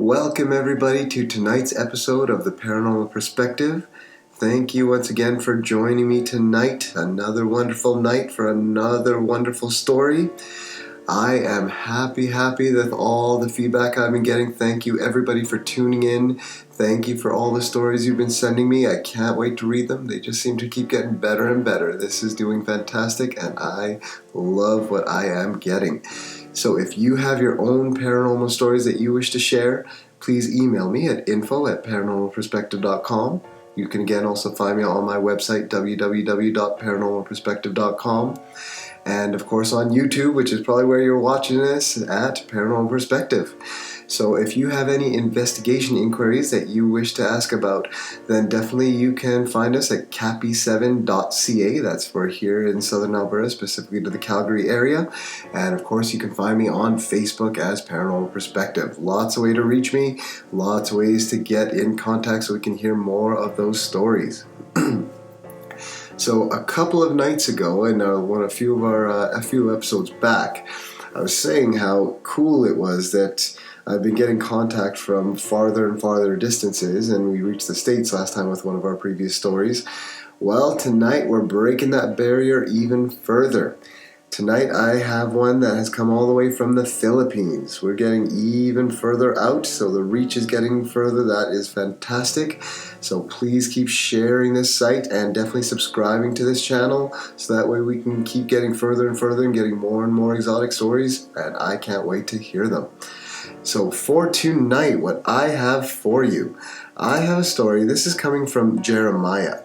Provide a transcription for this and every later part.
Welcome everybody to tonight's episode of the Paranormal Perspective. Thank you once again for joining me tonight. Another wonderful night for another wonderful story. I am happy with all the feedback I've been getting. Thank you everybody for tuning in. Thank you for all the stories you've been sending me. I can't wait to read them. They just seem to keep getting better and better. This is doing fantastic and I love what I am getting. So if you have your own paranormal stories that you wish to share, please email me at info@paranormalperspective.com. You can again also find me on my website, www.paranormalperspective.com. And of course on YouTube, which is probably where you're watching this, at Paranormal Perspective. So if you have any investigation inquiries that you wish to ask about, then definitely you can find us at cappy7.ca. That's for here in Southern Alberta, specifically to the Calgary area. And of course you can find me on Facebook as Paranormal Perspective. Lots of ways to reach me, lots of ways to get in contact so we can hear more of those stories. So a couple of nights ago, and a few episodes back, I was saying how cool it was that I've been getting contact from farther and farther distances, and we reached the States last time with one of our previous stories. Well, tonight we're breaking that barrier even further. Tonight I have one that has come all the way from the Philippines. We're getting even further out, so the reach is getting further. That is fantastic. So please keep sharing this site and definitely subscribing to this channel so that way we can keep getting further and further and getting more and more exotic stories, and I can't wait to hear them. So for tonight, what I have for you, I have a story. This is coming from Jeremiah.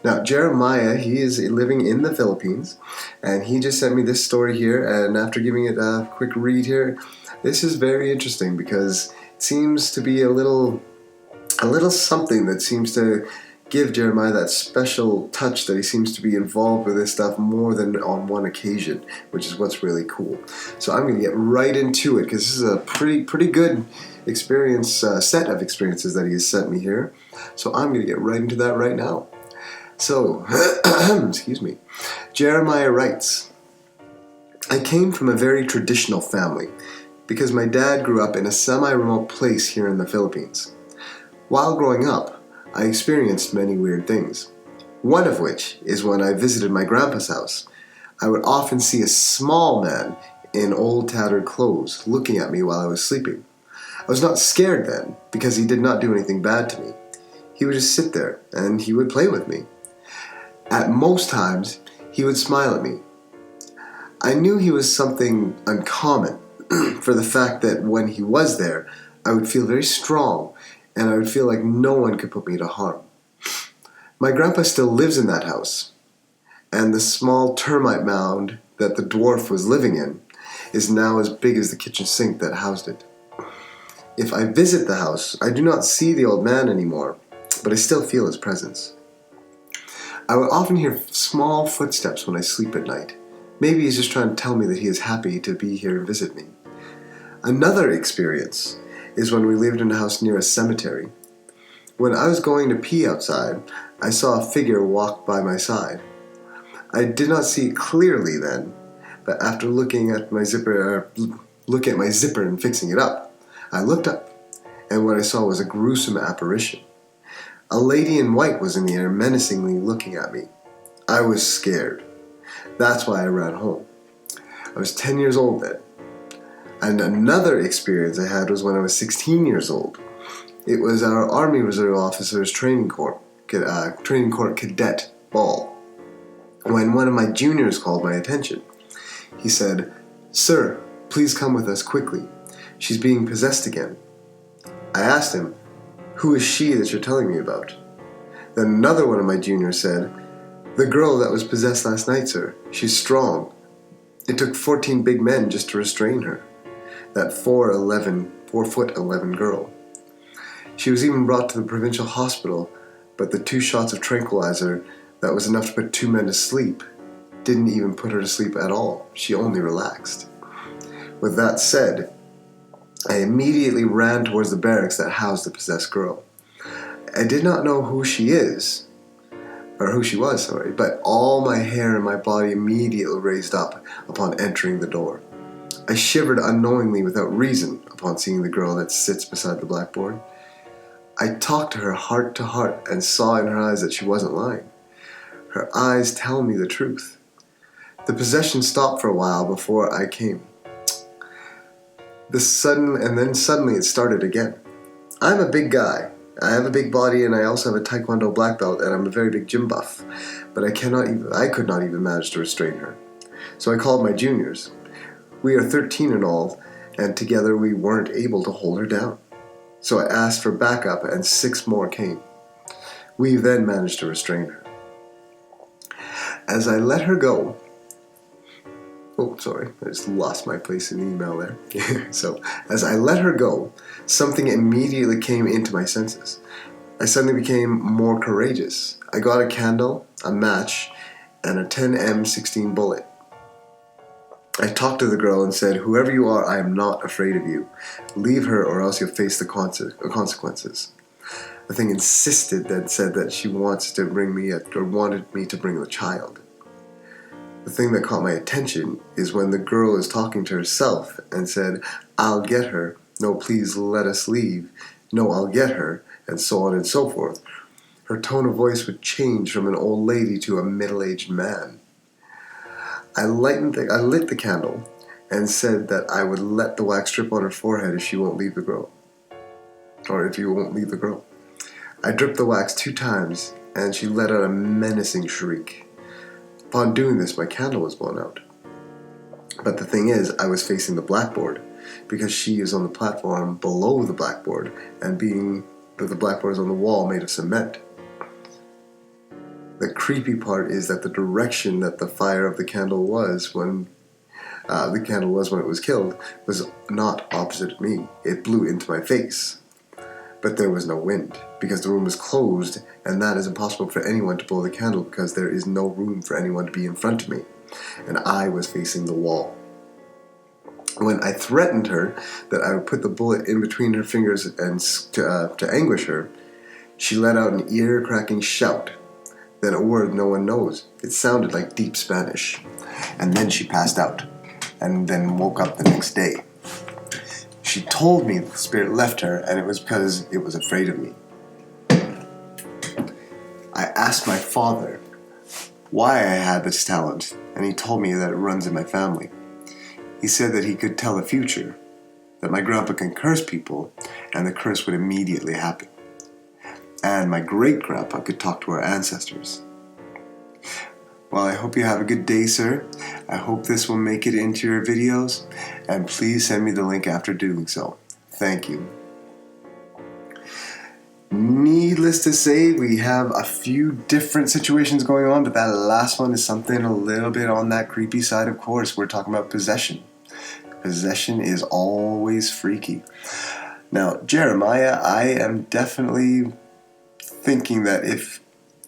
Now, Jeremiah, he is living in the Philippines, and he just sent me this story here, and after giving it a quick read here, this is very interesting because it seems to be a little something that seems to give Jeremiah that special touch that he seems to be involved with this stuff more than on one occasion, which is what's really cool. So I'm going to get right into it because this is a pretty good experience, set of experiences that he has sent me here. So I'm going to get right into that right now. So, excuse me. Jeremiah writes, I came from a very traditional family because my dad grew up in a semi-remote place here in the Philippines. While growing up, I experienced many weird things. One of which is when I visited my grandpa's house. I would often see a small man in old tattered clothes looking at me while I was sleeping. I was not scared then because he did not do anything bad to me. He would just sit there and he would play with me. At most times, he would smile at me. I knew he was something uncommon for the fact that when he was there, I would feel very strong and I would feel like no one could put me to harm. My grandpa still lives in that house, and the small termite mound that the dwarf was living in is now as big as the kitchen sink that housed it. If I visit the house, I do not see the old man anymore, but I still feel his presence. I would often hear small footsteps when I sleep at night. Maybe he's just trying to tell me that he is happy to be here and visit me. Another experience is when we lived in a house near a cemetery. When I was going to pee outside, I saw a figure walk by my side. I did not see it clearly then, but after looking at my zipper and fixing it up, I looked up, and what I saw was a gruesome apparition. A lady in white was in the air, menacingly looking at me. I was scared. That's why I ran home. I was 10 years old then. And another experience I had was when I was 16 years old. It was our Army Reserve Officers Training Corps Cadet Ball, when one of my juniors called my attention. He said, "Sir, please come with us quickly. She's being possessed again." I asked him, "Who is she that you're telling me about?" Then another one of my juniors said, "The girl that was possessed last night, sir. She's strong. It took 14 big men just to restrain her. That 4'11" girl. She was even brought to the provincial hospital, but the 2 shots of tranquilizer that was enough to put 2 men to sleep didn't even put her to sleep at all. She only relaxed." With that said, I immediately ran towards the barracks that housed the possessed girl. I did not know who she was, but all my hair and my body immediately raised up upon entering the door. I shivered unknowingly without reason upon seeing the girl that sits beside the blackboard. I talked to her heart to heart and saw in her eyes that she wasn't lying. Her eyes tell me the truth. The possession stopped for a while before I came. Suddenly it started again. I'm a big guy. I have a big body, and I also have a Taekwondo black belt, and I'm a very big gym buff. But I could not even manage to restrain her. So I called my juniors. We are 13 in all, and together we weren't able to hold her down. So I asked for backup, and 6 more came. We then managed to restrain her. As I let her go, I just lost my place in the email there. So, as I let her go, something immediately came into my senses. I suddenly became more courageous. I got a candle, a match, and a 10M16 bullet. I talked to the girl and said, "Whoever you are, I am not afraid of you. Leave her or else you'll face the consequences." The thing insisted and said that she wanted me to bring the child. The thing that caught my attention is when the girl is talking to herself and said, "I'll get her. No, please let us leave. No, I'll get her," and so on and so forth. Her tone of voice would change from an old lady to a middle-aged man. I lit the candle and said that I would let the wax drip on her forehead if she won't leave the girl. Or if you won't leave the girl. I dripped the wax 2 times and she let out a menacing shriek. Upon doing this, my candle was blown out. But the thing is, I was facing the blackboard because she is on the platform below the blackboard, and being that the blackboard is on the wall made of cement. The creepy part is that the direction that the fire of the candle was when it was killed was not opposite me. It blew into my face. But there was no wind because the room was closed, and that is impossible for anyone to blow the candle because there is no room for anyone to be in front of me. And I was facing the wall. When I threatened her that I would put the bullet in between her fingers and to anguish her, she let out an ear-cracking shout. Then a word no one knows. It sounded like deep Spanish. And then she passed out, and then woke up the next day. She told me the spirit left her, and it was because it was afraid of me. I asked my father why I had this talent, and he told me that it runs in my family. He said that he could tell the future, that my grandpa can curse people, and the curse would immediately happen. And my great-grandpa could talk to our ancestors. Well, I hope you have a good day, sir. I hope this will make it into your videos, and please send me the link after doing so. Thank you. Needless to say, we have a few different situations going on, but that last one is something a little bit on that creepy side, of course. We're talking about possession. Possession is always freaky. Now, Jeremiah, I am definitely thinking that if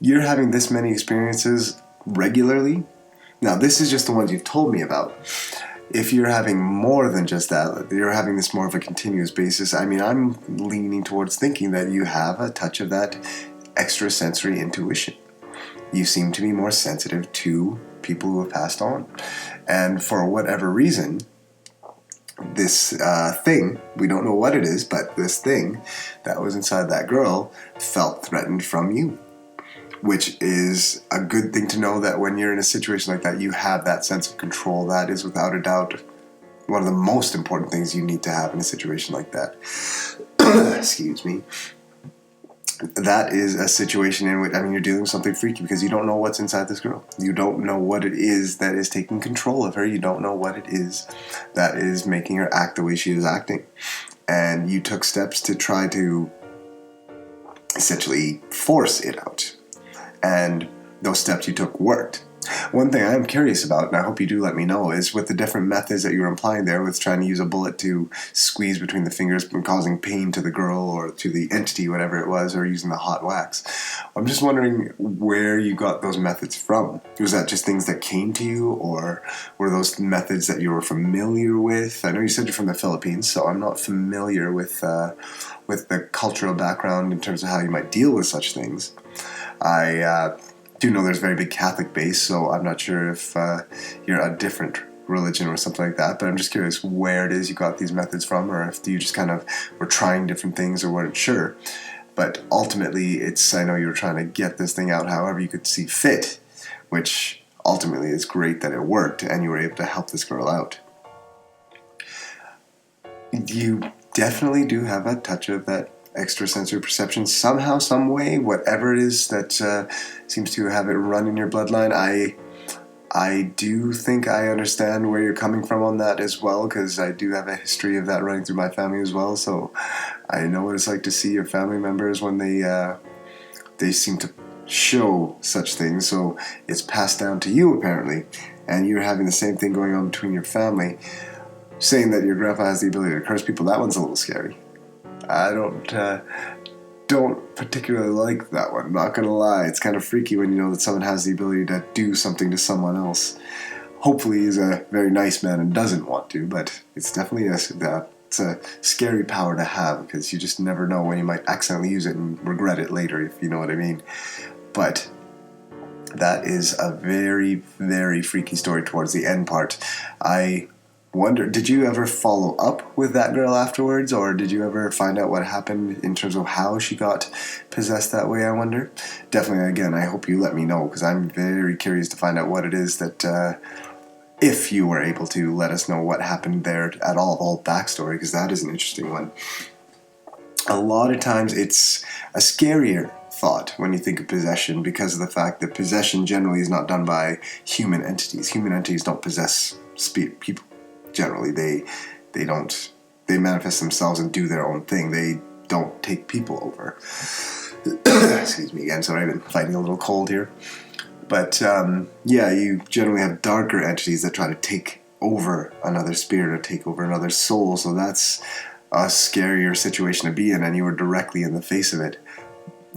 you're having this many experiences regularly, now this is just the ones you've told me about. If you're having more than just that, you're having this more of a continuous basis, I mean, I'm leaning towards thinking that you have a touch of that extrasensory intuition. You seem to be more sensitive to people who have passed on. And for whatever reason, this thing, we don't know what it is, but this thing that was inside that girl felt threatened from you. Which is a good thing to know, that when you're in a situation like that, you have that sense of control. That is without a doubt one of the most important things you need to have in a situation like that. Excuse me. That is a situation in which, you're dealing with something freaky because you don't know what's inside this girl. You don't know what it is that is taking control of her. You don't know what it is that is making her act the way she is acting. And you took steps to try to essentially force it out. And those steps you took worked. One thing I am curious about, and I hope you do let me know, is with the different methods that you were implying there, with trying to use a bullet to squeeze between the fingers and causing pain to the girl or to the entity, whatever it was, or using the hot wax. I'm just wondering where you got those methods from. Was that just things that came to you, or were those methods that you were familiar with? I know you said you're from the Philippines, so I'm not familiar with the cultural background in terms of how you might deal with such things. I do know there's a very big Catholic base, so I'm not sure if you're a different religion or something like that, but I'm just curious where it is you got these methods from, or if you just kind of were trying different things or weren't sure. But ultimately, I know you were trying to get this thing out however you could see fit, which ultimately is great that it worked and you were able to help this girl out. You definitely do have a touch of that extrasensory perception somehow, some way, whatever it is that seems to have it run in your bloodline. I do think I understand where you're coming from on that as well, because I do have a history of that running through my family as well. So I know what it's like to see your family members when they seem to show such things. So it's passed down to you apparently, and you're having the same thing going on between your family. Saying that your grandpa has the ability to curse people, that one's a little scary. I don't particularly like that one, not gonna lie. It's kind of freaky when you know that someone has the ability to do something to someone else. Hopefully he's a very nice man and doesn't want to, but it's definitely it's a scary power to have, because you just never know when you might accidentally use it and regret it later, if you know what I mean. But that is a very, very freaky story towards the end part. I wonder, did you ever follow up with that girl afterwards, or did you ever find out what happened in terms of how she got possessed that way, I wonder? Definitely, again, I hope you let me know, because I'm very curious to find out what it is that, if you were able to let us know what happened there at all backstory, because that is an interesting one. A lot of times it's a scarier thought when you think of possession, because of the fact that possession generally is not done by human entities. Human entities don't possess people. Generally, they manifest themselves and do their own thing. They don't take people over. Excuse me again, sorry, I've been fighting a little cold here. But yeah, you generally have darker entities that try to take over another spirit or take over another soul, so that's a scarier situation to be in, and you were directly in the face of it.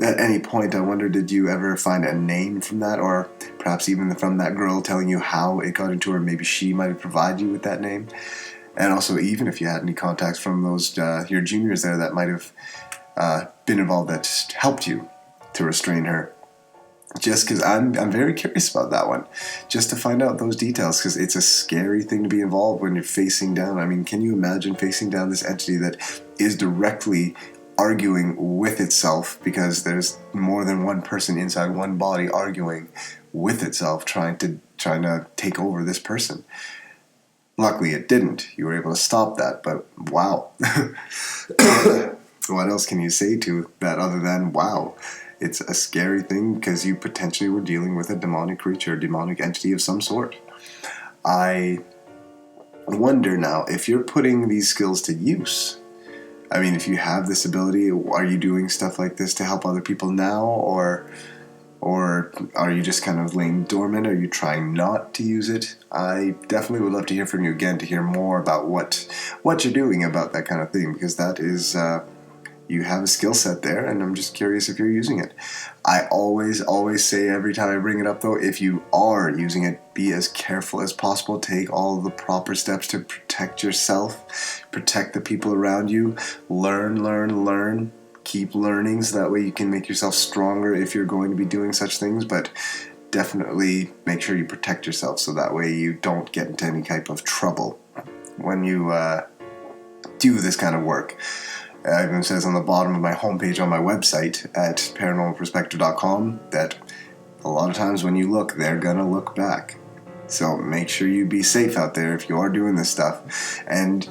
At any point, I wonder, did you ever find a name from that, or perhaps even from that girl telling you how it got into her? Maybe she might have provided you with that name. And also, even if you had any contacts from those your juniors there that might have been involved that just helped you to restrain her. Just because I'm very curious about that one, just to find out those details, because it's a scary thing to be involved when you're facing down. I mean, can you imagine facing down this entity that is directly arguing with itself, because there's more than one person inside one body arguing with itself, trying to take over this person. Luckily it didn't. You were able to stop that, but wow. What else can you say to that other than wow? It's a scary thing, because you potentially were dealing with a demonic creature, a demonic entity of some sort. I wonder now, if you're putting these skills to use, I mean, if you have this ability, are you doing stuff like this to help other people now, or are you just kind of laying dormant? Are you trying not to use it? I definitely would love to hear from you again, to hear more about what you're doing about that kind of thing, because that is, you have a skill set there, and I'm just curious if you're using it. I always say, every time I bring it up though, if you are using it, be as careful as possible. Take all the proper steps to protect yourself, protect the people around you. Learn. Keep learning, so that way you can make yourself stronger if you're going to be doing such things. But definitely make sure you protect yourself, so that way you don't get into any type of trouble when you do this kind of work. It even says on the bottom of my homepage on my website at paranormalperspective.com that a lot of times when you look, they're gonna look back. So make sure you be safe out there if you are doing this stuff. And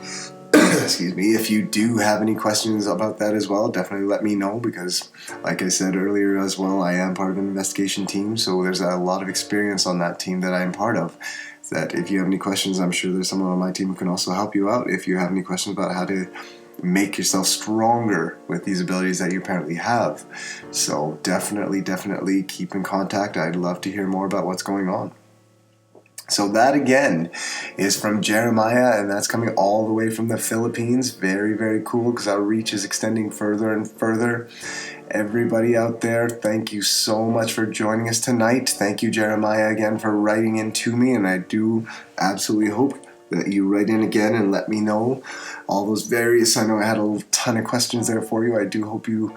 excuse me, if you do have any questions about that as well, definitely let me know, because like I said earlier as well, I am part of an investigation team, so there's a lot of experience on that team that I am part of. That if you have any questions, I'm sure there's someone on my team who can also help you out if you have any questions about how to make yourself stronger with these abilities that you apparently have. So definitely keep in contact. I'd love to hear more about what's going on. So that again is from Jeremiah, and that's coming all the way from the Philippines. Very, very cool, because our reach is extending further and further. Everybody out there, thank you so much for joining us tonight. Thank you, Jeremiah, again for writing in to me, and I do absolutely hope that you write in again and let me know all those various, I know I had a ton of questions there for you. I do hope you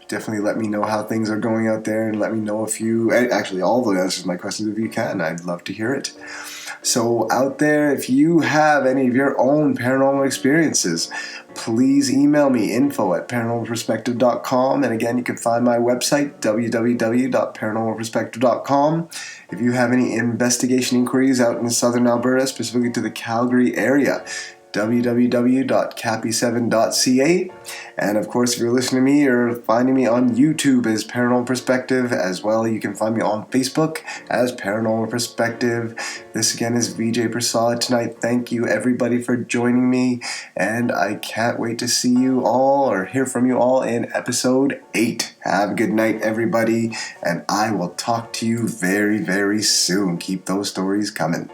definitely let me know how things are going out there, and let me know if you, actually all the answers to my questions if you can. I'd love to hear it. So out there, if you have any of your own paranormal experiences, please email me, info@paranormalperspective.com. And again, you can find my website, www.paranormalperspective.com. If you have any investigation inquiries out in southern Alberta, specifically to the Calgary area, www.cappy7.ca. And of course, if you're listening to me, you're finding me on YouTube as Paranormal Perspective as well. You can find me on Facebook as Paranormal Perspective. This again is VJ Prasad tonight. Thank you everybody for joining me, and I can't wait to see you all or hear from you all in episode 8. Have a good night, everybody, and I will talk to you very, very soon. Keep those stories coming.